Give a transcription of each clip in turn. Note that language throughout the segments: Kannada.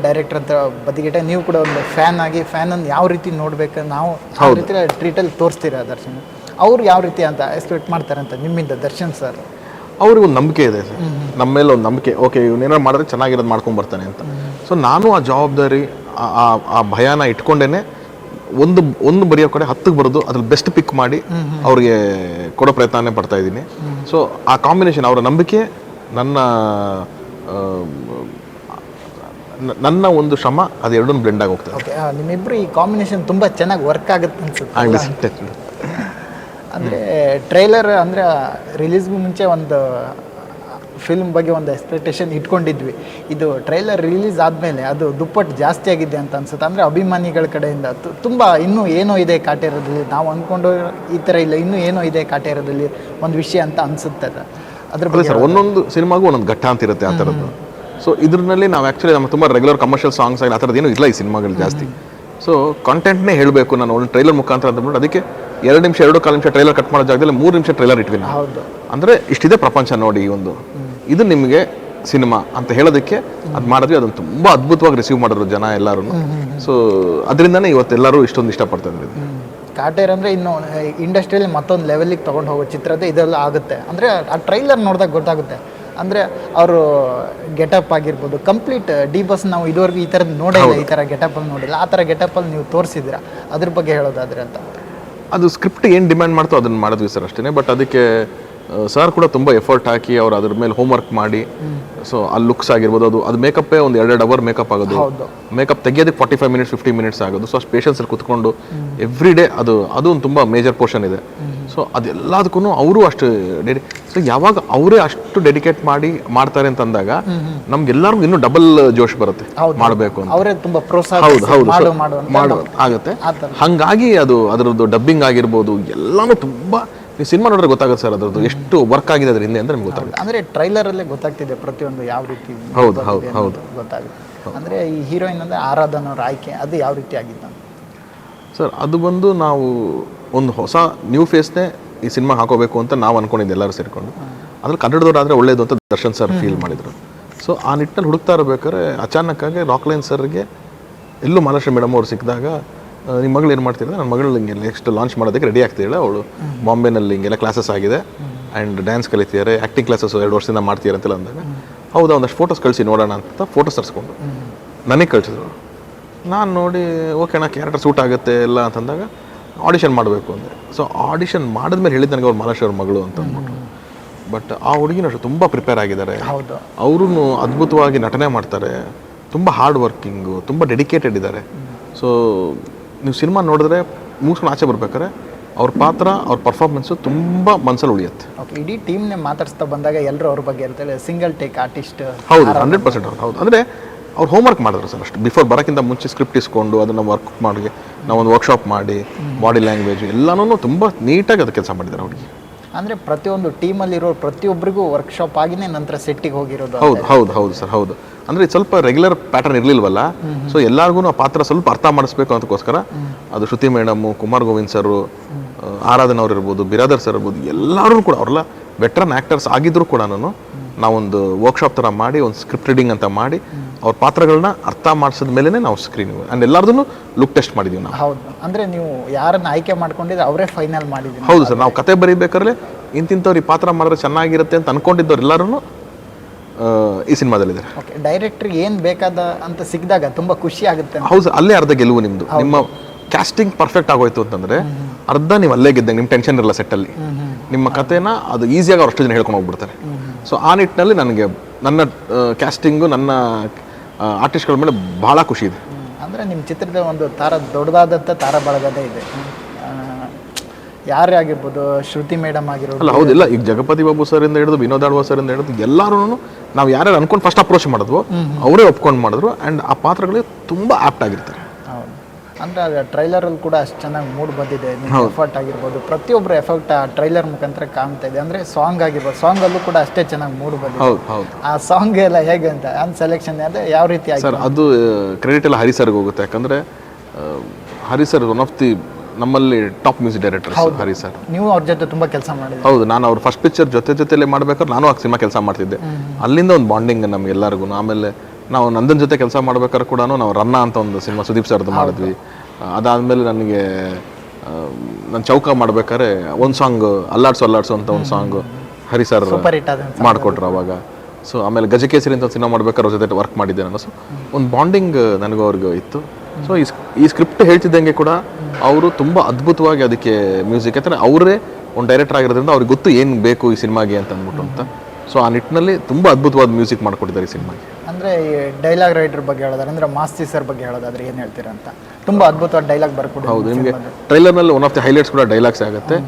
ಡೈರೆಕ್ಟರ್ ಅಂತ ಬದಿಗಿಟ್ಟೆ ನೀವು ಕೂಡ ಒಂದು ಫ್ಯಾನ್ ಆಗಿ ಫ್ಯಾನನ್ನು ಯಾವ ರೀತಿ ನೋಡ್ಬೇಕು ನಾವು ಆ ರೀತಿ ಟ್ರೀಟಲ್ಲಿ ತೋರಿಸ್ತೀರಾ ದರ್ಶನ್, ಅವ್ರು ಯಾವ ರೀತಿ ಅಂತ ಎಕ್ಸ್ಪೆಕ್ಟ್ ಮಾಡ್ತಾರೆ ಅಂತ ನಿಮ್ಮಿಂದ ದರ್ಶನ್ ಸರ್? ಅವ್ರಿಗೆ ಒಂದು ನಂಬಿಕೆ ಇದೆ ಸರ್, ನಮ್ಮ ಮೇಲೆ ಒಂದು ನಂಬಿಕೆ, ಓಕೆ ಇವನೇನಾರು ಮಾಡಿದ್ರೆ ಚೆನ್ನಾಗಿರೋದು ಮಾಡ್ಕೊಂಡು ಬರ್ತಾನೆ ಅಂತ. ಸೊ ನಾನು ಆ ಜವಾಬ್ದಾರಿ ಆ ಭಯನ ಇಟ್ಕೊಂಡೇನೆ ಒಂದು ಬರೆಯೋ ಕಡೆ 10ಕ್ಕೆ ಬರೋದು ಅದ್ರಲ್ಲಿ ಬೆಸ್ಟ್ ಪಿಕ್ ಮಾಡಿ ಅವ್ರಿಗೆ ಕೊಡೋ ಪ್ರಯತ್ನನೇ ಪಡ್ತಾ ಇದ್ದೀನಿ. ಸೊ ಆ ಕಾಂಬಿನೇಷನ್, ಅವರ ನಂಬಿಕೆ, ನನ್ನ ಒಂದು ಶ್ರಮ, ಅದು ಎರಡನ್ನೂ ಬ್ಲೆಂಡ್ ಆಗಿ ಹೋಗ್ತದೆ. ಓಕೆ, ನಿಮ್ಮಿಬ್ಬರು ಈ ಕಾಂಬಿನೇಷನ್ ತುಂಬ ಚೆನ್ನಾಗಿ ವರ್ಕ್ ಆಗುತ್ತೆ ಅನ್ಸುತ್ತೆ. ಅಂದರೆ ಟ್ರೈಲರ್ ಅಂದರೆ ರಿಲೀಸ್ಗೂ ಮುಂಚೆ ಒಂದು ಫಿಲ್ಮ್ ಬಗ್ಗೆ ಒಂದು ಎಕ್ಸ್ಪೆಕ್ಟೇಷನ್ ಇಟ್ಕೊಂಡಿದ್ವಿ. ಇದು ಟ್ರೈಲರ್ ರಿಲೀಸ್ ಆದಮೇಲೆ ಅದು ದುಪ್ಪಟ್ಟು ಜಾಸ್ತಿ ಆಗಿದೆ ಅಂತ ಅನ್ಸುತ್ತೆ. ಅಂದರೆ ಅಭಿಮಾನಿಗಳ ಕಡೆಯಿಂದ ತುಂಬ ಇನ್ನೂ ಏನೋ ಇದೆ ಕಾಟೇರದಲ್ಲಿ, ನಾವು ಅಂದ್ಕೊಂಡು ಈ ಥರ ಇಲ್ಲ, ಇನ್ನೂ ಏನೋ ಇದೆ ಕಾಟೇರದಲ್ಲಿ ಒಂದು ವಿಷಯ ಅಂತ ಅನ್ಸುತ್ತೆ. ಅದ್ರ ಬಗ್ಗೆ ಸರ್, ಒಂದೊಂದು ಸಿನಿಮಾಗೂ ಒಂದೊಂದು ಘಟ್ಟ ಅಂತ ಇರುತ್ತೆ ಆ ಥರದ್ದು. ಸೊ ಇದರಲ್ಲಿ ನಾವು ಆ್ಯಕ್ಚುಲಿ ನಮ್ಮ ತುಂಬ ರೆಗ್ಯುಲರ್ ಕಮರ್ಷಿಯಲ್ ಸಾಂಗ್ಸ್ ಆಗಿ ಆ ಥರದ್ದು ಏನೂ ಇಲ್ಲ ಈ ಸಿನಿಮಾಗಳು ಜಾಸ್ತಿ. ಸೊ ಕಾಂಟೆಂಟ್ನೇ ಹೇಳಬೇಕು ನಾನು ಒಂದು ಟ್ರೈಲರ್ ಮುಖಾಂತರ ಅಂದ್ಬಿಟ್ಟು ಅದಕ್ಕೆ 2 ನಿಮಿಷ 2.25 ನಿಮಿಷ ಟ್ರೈಲರ್ ಕಟ್ ಮಾಡೋ ಜಾಗದಲ್ಲಿ 3 ನಿಮಿಷ ಟ್ರೈಲರ್ ಇಟ್ವಿ ನಾವು. ಅಂದರೆ ಇಷ್ಟಿದೆ ಪ್ರಪಂಚ ನೋಡಿ, ಇದು ನಿಮಗೆ ಸಿನಿಮಾ ಅಂತ ಹೇಳೋದಕ್ಕೆ ಅದು ಮಾಡಿದ್ವಿ. ಅದನ್ನು ತುಂಬ ಅದ್ಭುತವಾಗಿ ರಿಸೀವ್ ಮಾಡಿದ್ರು ಜನ ಎಲ್ಲರೂ. ಸೊ ಅದರಿಂದನೇ ಇವತ್ತೆಲ್ಲರೂ ಇಷ್ಟೊಂದು ಇಷ್ಟಪಡ್ತಾ ಇದ್ದಾರೆ. ಕಾಟೇರ್ ಅಂದರೆ ಇನ್ನು ಇಂಡಸ್ಟ್ರಿಯಲ್ಲಿ ಮತ್ತೊಂದು ಲೆವೆಲಿಗೆ ತೊಗೊಂಡು ಹೋಗೋ ಚಿತ್ರದ ಇದೆಲ್ಲ ಆಗುತ್ತೆ. ಅಂದರೆ ಆ ಟ್ರೈಲರ್ ನೋಡಿದಾಗ ಗೊತ್ತಾಗುತ್ತೆ. ಅಂದರೆ ಅವರು ಗೆಟಪ್ ಆಗಿರ್ಬೋದು, ಕಂಪ್ಲೀಟ್ ಡಿ-ಬಾಸ್ ನಾವು ಇದುವರೆಗೂ ಈ ಥರದ್ದು ನೋಡಿಲ್ಲ, ಈ ಥರ ಗೆಟಪಲ್ಲಿ ನೋಡಿಲ್ಲ, ಆ ಥರ ಗೆಟಪಲ್ಲಿ ನೀವು ತೋರಿಸಿದ್ದೀರಾ. ಅದ್ರ ಬಗ್ಗೆ ಹೇಳೋದಾದ್ರೆ ಅಂತ, ಅದು ಸ್ಕ್ರಿಪ್ಟ್ ಏನು ಡಿಮ್ಯಾಂಡ್ ಮಾಡ್ತೋ ಅದನ್ನು ಮಾಡಿದ್ವಿ ಸರ್ ಅಷ್ಟೇ. ಬಟ್ ಅದಕ್ಕೆ ಸರ್ ಕೂಡ ತುಂಬ ಎಫರ್ಟ್ ಹಾಕಿ ಅವ್ರು ಅದ್ರ ಮೇಲೆ ಹೋಮ್ವರ್ಕ್ ಮಾಡಿ, ಸೊ ಅಲ್ಲಿ ಲುಕ್ಸ್ ಆಗಿರ್ಬೋದು, ಅದು ಮೇಕಪ್ಪೇ ಒಂದು 2 ಅವರ್ ಮೇಕಪ್ ಆಗೋದು, ಮೇಕಪ್ ತೆಗಿಯೋದಕ್ಕೆ 45 ಮಿನಿಟ್ಸ್ 50 ಮಿನಿಟ್ಸ್ ಆಗೋದು. ಸೊ ಅಷ್ಟು ಪೇಷನ್ಸಲ್ಲಿ ಕುತ್ಕೊಂಡು ಎವ್ರಿ ಡೇ ಅದು ಒಂದು ತುಂಬ ಮೇಜರ್ ಪೋರ್ಷನ್ ಇದೆ. ಸೊ ಅದೆಲ್ಲದಕ್ಕೂ ಅವರು ಅಷ್ಟು ಸೊ ಯಾವಾಗ ಅವರೇ ಅಷ್ಟು ಡೆಡಿಕೇಟ್ ಮಾಡ್ತಾರೆ ಅಂತ ಅಂದಾಗ ನಮ್ಗೆಲ್ಲರಿಗೂ ಇನ್ನೂ ಡಬಲ್ ಜೋಶ್ ಬರುತ್ತೆ ಮಾಡಬೇಕು ಅಂತ. ಅವರೇ ತುಂಬ ಪ್ರೋತ್ಸಾಹ ಮಾಡೋ ಆಗುತ್ತೆ. ಹಾಗಾಗಿ ಅದರದ್ದು ಡಬ್ಬಿಂಗ್ ಆಗಿರ್ಬೋದು ಎಲ್ಲಾನು ತುಂಬ, ನೀವು ಸಿನಿಮಾ ನೋಡಿದ್ರೆ ಗೊತ್ತಾಗುತ್ತೆ ಸರ್ ಅದರದ್ದು ಎಷ್ಟು ವರ್ಕ್ ಆಗಿದೆ ಅದ್ರ ಹಿಂದೆ ಅಂತ ನಿಮ್ಗೆ ಗೊತ್ತಾಗುತ್ತೆ. ಅಂದರೆ ಟ್ರೈಲರಲ್ಲೇ ಗೊತ್ತಾಗ್ತಿದೆ ಪ್ರತಿಯೊಂದು ಯಾವ ರೀತಿ ಗೊತ್ತಾಗುತ್ತೆ. ಅಂದರೆ ಈ ಹೀರೋಯಿನ್ ಅಂದರೆ ಆರಾಧನ ಅವ್ರ ಆಯ್ಕೆ ಅದು ಯಾವ ರೀತಿ ಆಗಿತ್ತು ಸರ್? ಅದು ಬಂದು ನಾವು ಒಂದು ಹೊಸ ನ್ಯೂ ಫೇಸ್ನೇ ಈ ಸಿನಿಮಾ ಹಾಕೋಬೇಕು ಅಂತ ನಾವು ಅನ್ಕೊಂಡಿದ್ದೆ ಎಲ್ಲರೂ ಸೇರಿಕೊಂಡು. ಅದ್ರಲ್ಲಿ ಕನ್ನಡದವ್ರು ಆದರೆ ಒಳ್ಳೇದು ಅಂತ ದರ್ಶನ್ ಸರ್ ಫೀಲ್ ಮಾಡಿದರು. ಸೊ ಆ ನಿಟ್ಟಿನಲ್ಲಿ ಹುಡುಕ್ತಾ ಇರಬೇಕಾದ್ರೆ ಅಚಾನಕ್ಕಾಗಿ ರಾಕ್ಲೈನ್ ಸರ್ಗೆ ಎಲ್ಲೂ ಮಹಾಲಕ್ಷ್ಮಿ ಮೇಡಮ್ ಅವ್ರು ಸಿಕ್ಕಿದಾಗ, ನಿಮ್ಮ ಮಗಳು ಏನು ಮಾಡ್ತಿದ್ದಾರೆ? ನನ್ನ ಮಗಳು ಹಿಂಗೆ ನೆಕ್ಸ್ಟ್ ಲಾಂಚ್ ಮಾಡೋದಕ್ಕೆ ರೆಡಿ ಆಗ್ತಿದ್ದಾಳೆ, ಅವಳು ಬಾಂಬೆನಲ್ಲಿ ಹಿಂಗೆಲ್ಲ ಕ್ಲಾಸಸ್ ಆಗಿದೆ ಆ್ಯಂಡ್ ಡ್ಯಾನ್ಸ್ ಕಲಿತಿದ್ದಾರೆ, ಆ್ಯಕ್ಟಿಂಗ್ ಕ್ಲಾಸಸ್ 2 ವರ್ಷದಿಂದ ಮಾಡ್ತಿದ್ದಾರೆ ಅಂತೆಲ್ಲ ಅಂದಾಗ, ಹೌದಾ ಒಂದಷ್ಟು ಫೋಟೋಸ್ ಕಳಿಸಿ ನೋಡೋಣ ಅಂತ ಫೋಟೋಸ್ ತರಿಸ್ಕೊಂಡು ನನಗೆ ಕಳಿಸಿದ್ರು. ನಾನು ನೋಡಿ ಓಕೆ ನಾ ಕ್ಯಾರೆಕ್ಟರ್ ಸೂಟ್ ಆಗುತ್ತೆ ಎಲ್ಲ ಅಂತಂದಾಗ ಆಡಿಷನ್ ಮಾಡಬೇಕು ಅಂದೆ. ಸೊ ಆಡಿಷನ್ ಮಾಡಿದ್ಮೇಲೆ ಹೇಳಿದ್ದು ನನಗೆ ಅವ್ರು ಮಹಾಲಕ್ಷ್ಮಿ ಅವ್ರ ಮಗಳು ಅಂತ ಅಂದ್ಬಿಟ್ಟು. ಬಟ್ ಆ ಹುಡುಗಿನ ಅಷ್ಟು ತುಂಬ ಪ್ರಿಪೇರ್ ಆಗಿದ್ದಾರೆ, ಅವರು ಅದ್ಭುತವಾಗಿ ನಟನೆ ಮಾಡ್ತಾರೆ, ತುಂಬ ಹಾರ್ಡ್ ವರ್ಕಿಂಗು, ತುಂಬ ಡೆಡಿಕೇಟೆಡ್ ಇದ್ದಾರೆ. ಸೊ ನೀವು ಸಿನಿಮಾ ನೋಡಿದ್ರೆ ಮುಗಿಸ್ಕೊಂಡು ಆಚೆ ಬರ್ಬೇಕಾದ್ರೆ ಅವ್ರ ಪಾತ್ರ, ಅವ್ರ ಪರ್ಫಾರ್ಮೆನ್ಸು ತುಂಬ ಮನಸ್ಸಲ್ಲಿ ಉಳಿಯುತ್ತೆ. ಓಕೆ, ಇಡೀ ಟೀಮ್ನೇ ಮಾತಾಡ್ಸ್ತಾ ಬಂದಾಗ ಎಲ್ಲರೂ ಅವ್ರ ಬಗ್ಗೆ ಇರ್ತಾರೆ, ಸಿಂಗಲ್ ಟೇಕ್ ಆರ್ಟಿಸ್ಟ್. ಹೌದು, 100% ಹೌದು. ಅಂದರೆ ಅವ್ರು ಹೋಮ್ವರ್ಕ್ ಮಾಡಿದ್ರು ಸರ್ ಅಷ್ಟು. ಬಿಫೋರ್ ಬರೋಕ್ಕಿಂತ ಮುಂಚೆ ಸ್ಕ್ರಿಪ್ಟ್ ಇಸ್ಕೊಂಡು ಅದನ್ನು ವರ್ಕ್ ಮಾಡಿ ನಾವೊಂದು ವರ್ಕ್ಶಾಪ್ ಮಾಡಿ ಬಾಡಿ ಲ್ಯಾಂಗ್ವೇಜ್ ಎಲ್ಲನೂ ತುಂಬ ನೀಟಾಗಿ ಅದು ಕೆಲಸ ಮಾಡಿದ್ದಾರೆ ಅವ್ರಿಗೆ. ಅಂದರೆ ಪ್ರತಿಯೊಂದು ಟೀಮಲ್ಲಿರೋ ಪ್ರತಿಯೊಬ್ಬರಿಗೂ ವರ್ಕ್ಶಾಪ್ ಆಗಿನೇ ನಂತರ ಸೆಟ್ಟಿಗೆ ಹೋಗಿರೋದು. ಹೌದು ಸರ್, ಹೌದು. ಅಂದರೆ ಇದು ಸ್ವಲ್ಪ ರೆಗ್ಯುಲರ್ ಪ್ಯಾಟರ್ನ್ ಇರಲಿಲ್ವಲ್ಲ, ಸೊ ಎಲ್ಲರಿಗೂ ಆ ಪಾತ್ರ ಸ್ವಲ್ಪ ಅರ್ಥ ಮಾಡಿಸ್ಬೇಕು ಅಂತಕ್ಕೋಸ್ಕರ ಅದು ಶ್ರುತಿ ಮೇಡಮು, ಕುಮಾರ್ ಗೋವಿಂದ್ ಸರು, ಆರಾಧನ್ ಅವ್ರು ಇರ್ಬೋದು, ಬಿರಾದರ್ ಸರ್ ಇರ್ಬೋದು, ಎಲ್ಲರೂ ಕೂಡ ಅವರೆಲ್ಲ ವೆಟ್ರನ್ ಆ್ಯಕ್ಟರ್ಸ್ ಆಗಿದ್ರು ಕೂಡ ನಾವೊಂದು ವರ್ಕ್ಶಾಪ್ ಥರ ಮಾಡಿ ಒಂದು ಸ್ಕ್ರಿಪ್ಟ್ ರೀಡಿಂಗ್ ಅಂತ ಮಾಡಿ ಅವ್ರ ಪಾತ್ರಗಳನ್ನ ಅರ್ಥ ಮಾಡಿಸಿದ ಮೇಲೆ ನಾವು ಸ್ಕ್ರೀನ್ ಆ್ಯಂಡ್ ಎಲ್ಲರದೂ ಲುಕ್ ಟೆಸ್ಟ್ ಮಾಡಿದ್ದೀವಿ ನಾವು. ಹೌದು, ಅಂದರೆ ನೀವು ಯಾರನ್ನ ಆಯ್ಕೆ ಮಾಡ್ಕೊಂಡಿದ್ರೆ ಅವರೇ ಫೈನಲ್ ಮಾಡಿದ್ದೀವಿ. ಹೌದು ಸರ್, ನಾವು ಕತೆ ಬರೀಬೇಕಾದ್ರೆ ಇಂತಿಂಥವ್ರು ಈ ಪಾತ್ರ ಮಾಡಿದ್ರೆ ಚೆನ್ನಾಗಿರುತ್ತೆ ಅಂತ ಅನ್ಕೊಂಡಿದ್ದವ್ರು ಎಲ್ಲರೂ ಈ ಸಿನಿಮಾದಲ್ಲಿದ್ದಾರೆ. ಓಕೆ, ಡೈರೆಕ್ಟ್ರಿಗೆ ಏನು ಬೇಕಾದ ಅಂತ ಸಿಕ್ಕಿದಾಗ ತುಂಬ ಖುಷಿ ಆಗುತ್ತೆ. ಹೌದು ಸರ್, ಅಲ್ಲೇ ಅರ್ಧ ಗೆಲುವು ನಿಮ್ಮದು. ನಿಮ್ಮ ಕ್ಯಾಸ್ಟಿಂಗ್ ಪರ್ಫೆಕ್ಟ್ ಆಗೋಯ್ತು ಅಂತಂದರೆ ಅರ್ಧ ನೀವು ಅಲ್ಲೇ ಗೆದ್ದಂಗೆ, ನಿಮ್ಮ ಟೆನ್ಷನ್ ಇರಲ್ಲ ಸೆಟ್ಟಲ್ಲಿ. ನಿಮ್ಮ ಕಥೆನ ಅದು ಈಸಿಯಾಗಿ ಅವ್ರು ಅಷ್ಟು ಜನ ಹೇಳ್ಕೊಂಡು ಹೋಗ್ಬಿಡ್ತಾರೆ. ಸೊ ಆ ನಿಟ್ಟಿನಲ್ಲಿ ನನಗೆ ನನ್ನ ಕ್ಯಾಸ್ಟಿಂಗು, ನನ್ನ ಆರ್ಟಿಸ್ಟ್ಗಳ ಮೇಲೆ ಭಾಳ ಖುಷಿ ಇದೆ. ಅಂದರೆ ನಿಮ್ಮ ಚಿತ್ರದ ಒಂದು ದೊಡ್ಡದಾದಂಥ ತಾರ ಬಳಗದೇ ಇದೆ. ಯಾರೇ ಆಗಿರ್ಬೋದು, ಶ್ರುತಿ ಮೇಡಮ್ ಆಗಿರ್ಬೋದು. ಅಲ್ಲ, ಹೌದಿಲ್ಲ, ಈಗ ಜಗಪತಿ ಬಾಬು ಸರಿಂದ ಹಿಡಿದು ವಿನೋದ್ ಆಳ್ವಾ ಸರಿಂದ ಹಿಡಿದು ಎಲ್ಲರೂ ನಾವು ಯಾರ್ಯಾರು ಅನ್ಕೊಂಡು ಫಸ್ಟ್ ಅಪ್ರೋಚ್ ಮಾಡಿದ್ವು ಅವರೇ ಒಪ್ಕೊಂಡು ಮಾಡಿದ್ರು. ಆ್ಯಂಡ್ ಆ ಪಾತ್ರಗಳಿಗೆ ತುಂಬ ಆ್ಯಪ್ಟ್ ಆಗಿರ್ತಾರೆ. ಹೌದು, ಅಂದರೆ ಟ್ರೈಲರಲ್ಲಿ ಕೂಡ ಅಷ್ಟು ಚೆನ್ನಾಗಿ ಮೂಡ್ ಬಂದಿದೆ. ಎಫರ್ಟ್ ಆಗಿರ್ಬೋದು, ಪ್ರತಿಯೊಬ್ಬರು ಎಫರ್ಟ್ ಆ ಟ್ರೈಲರ್ ಮುಖಾಂತರ ಕಾಣ್ತಾ ಇದೆ. ಅಂದರೆ ಸಾಂಗ್ ಆಗಿರ್ಬೋದು, ಸಾಂಗಲ್ಲೂ ಕೂಡ ಅಷ್ಟೇ ಚೆನ್ನಾಗಿ ಮೂಡ್ ಬಂದಿದೆ. ಆ ಸಾಂಗ್ ಎಲ್ಲ ಹೇಗೆ ಅಂತ ಸೆಲೆಕ್ಷನ್ ಅಂದರೆ ಯಾವ ರೀತಿ ಆಗಿದೆ ಸರ್? ಅದು ಕ್ರೆಡಿಟ್ ಎಲ್ಲ ಹರಿ ಸರ್ಗೆ ಹೋಗುತ್ತೆ. ಯಾಕಂದರೆ ಹರಿ ಸರ್ ಒನ್ ಆಫ್ ದಿ ನಮ್ಮಲ್ಲಿ ಟಾಪ್ ಮ್ಯೂಸಿಕ್ ಡೈರೆಕ್ಟರ್ ಹರಿ ಸರ್. ನೀವು ಅವ್ರ ಜೊತೆ ತುಂಬ ಕೆಲಸ ಮಾಡಿದ್ರಿ. ಹೌದು, ನಾನು ಅವ್ರ ಫಸ್ಟ್ ಪಿಕ್ಚರ್ ಜೊತೆಲೇ ಮಾಡ್ಬೇಕಾದ್ರೆ ನಾನು ಆ ಸಿನಿಮಾ ಕೆಲಸ ಮಾಡ್ತಿದ್ದೆ. ಅಲ್ಲಿಂದ ಒಂದು ಬಾಂಡಿಂಗ್ ನಮ್ಗೆಲ್ಲರಿಗೂ. ಆಮೇಲೆ ನಾವು ನಂದನ್ ಜೊತೆ ಕೆಲಸ ಮಾಡ್ಬೇಕಾದ್ರೆ ಕೂಡ ನಾವು ರನ್ನ ಅಂತ ಒಂದು ಸಿನಿಮಾ ಸುದೀಪ್ ಸರ್ದು ಮಾಡಿದ್ವಿ. ಅದಾದಮೇಲೆ ನನಗೆ ನಾನು ಚೌಕ ಮಾಡ್ಬೇಕಾದ್ರೆ ಒಂದು ಸಾಂಗ್ ಅಲ್ಲಾಡ್ಸು ಅಂತ ಒಂದು ಸಾಂಗ್ ಹರಿ ಸರ್ ಸೂಪರ್ ಹಿಟ್ ಆದ ಮಾಡಿಕೊಟ್ರು ಅವಾಗ. ಸೊ ಆಮೇಲೆ ಗಜಕೇಸರಿ ಅಂತ ಸಿನಿಮಾ ಮಾಡ್ಬೇಕಾದ್ರೆ ಅವ್ರ ಜೊತೆ ವರ್ಕ್ ಮಾಡಿದ್ದೆ ನಾನು. ಸೊ ಒಂದು ಬಾಂಡಿಂಗ್ ನನಗೂ ಅವ್ರಿಗೂ ಇತ್ತು. ಸೊ ಈ ಸ್ಕ್ರಿಪ್ಟ್ ಹೇಳ್ತಿದ್ದಂಗೆ ಕೂಡ ಅವರು ತುಂಬ ಅದ್ಭುತವಾಗಿ ಅದಕ್ಕೆ ಮ್ಯೂಸಿಕ್ ಯಾಕಂದರೆ ಅವರೇ ಒಂದು ಡೈರೆಕ್ಟರ್ ಆಗಿರೋದ್ರಿಂದ ಅವ್ರಿಗೆ ಗೊತ್ತು ಏನು ಬೇಕು ಈ ಸಿನಿಮಾಗೆ ಅಂತ ಅಂದ್ಬಿಟ್ಟು ಅಂತ. ಸೊ ಆ ನಿಟ್ಟಿನಲ್ಲಿ ತುಂಬ ಅದ್ಭುತವಾದ ಮ್ಯೂಸಿಕ್ ಮಾಡಿಕೊಟ್ಟಿದ್ದಾರೆ ಈ ಸಿನಿಮಾಗೆ. ಅಂದರೆ ಈ ಡೈಲಾಗ್ ರೈಟರ್ ಬಗ್ಗೆ ಹೇಳೋದಾದ್ರೆ ಅಂದರೆ ಮಾಸ್ತಿ ಸರ್ ಬಗ್ಗೆ ಹೇಳೋದಾದ್ರೆ ಏನು ಹೇಳ್ತೀರಾ ಅಂತ? ತುಂಬ ಅದ್ಭುತವಾದ ಡೈಲಾಗ್ ಬರ್ಕೊಡಿ. ಹೌದು, ನಿಮಗೆ ಟ್ರೈಲರ್ನಲ್ಲಿ ಒನ್ ಆಫ್ ದಿ ಹೈಲೈಟ್ಸ್ ಕೂಡ ಡೈಲಾಗ್ಸ್ ಆಗುತ್ತೆ.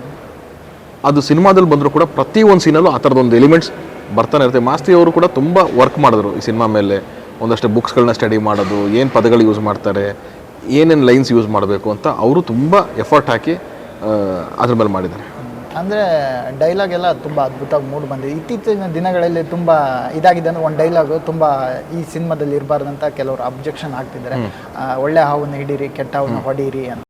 ಅದು ಸಿನಿಮಾದಲ್ಲಿ ಬಂದರೂ ಕೂಡ ಪ್ರತಿ ಒಂದು ಸೀನಲ್ಲೂ ಆ ಥರದೊಂದು ಎಲಿಮೆಂಟ್ಸ್ ಬರ್ತಾನೆ ಇರುತ್ತೆ. ಮಾಸ್ತಿ ಅವರು ಕೂಡ ತುಂಬ ವರ್ಕ್ ಮಾಡಿದ್ರು ಈ ಸಿನಿಮಾ ಮೇಲೆ. ಒಂದಷ್ಟು ಬುಕ್ಸ್ಗಳನ್ನ ಸ್ಟಡಿ ಮಾಡೋದು, ಏನು ಪದಗಳು ಯೂಸ್ ಮಾಡ್ತಾರೆ, ಏನೇನು ಲೈನ್ಸ್ ಯೂಸ್ ಮಾಡಬೇಕು ಅಂತ ಅವರು ತುಂಬ ಎಫರ್ಟ್ ಹಾಕಿ ಅದ್ರ ಮೇಲೆ ಮಾಡಿದ್ದಾರೆ. ಅಂದರೆ ಡೈಲಾಗ್ ಎಲ್ಲ ತುಂಬ ಅದ್ಭುತವಾಗಿ ಮೂಡ್ ಬಂದಿದೆ. ಇತ್ತೀಚಿನ ದಿನಗಳಲ್ಲಿ ತುಂಬ ಇದಾಗಿದೆ ಅಂದರೆ ಒಂದು ಡೈಲಾಗು ತುಂಬ ಈ ಸಿನಿಮಾದಲ್ಲಿ ಇರಬಾರ್ದಂತ ಕೆಲವರು ಅಬ್ಜೆಕ್ಷನ್ ಆಗ್ತಿದ್ದಾರೆ. ಒಳ್ಳೆ ಹಾವನ್ನು ಹಿಡೀರಿ, ಕೆಟ್ಟ ಹಾವನ್ನು ಹೊಡೀರಿ ಅಂತ.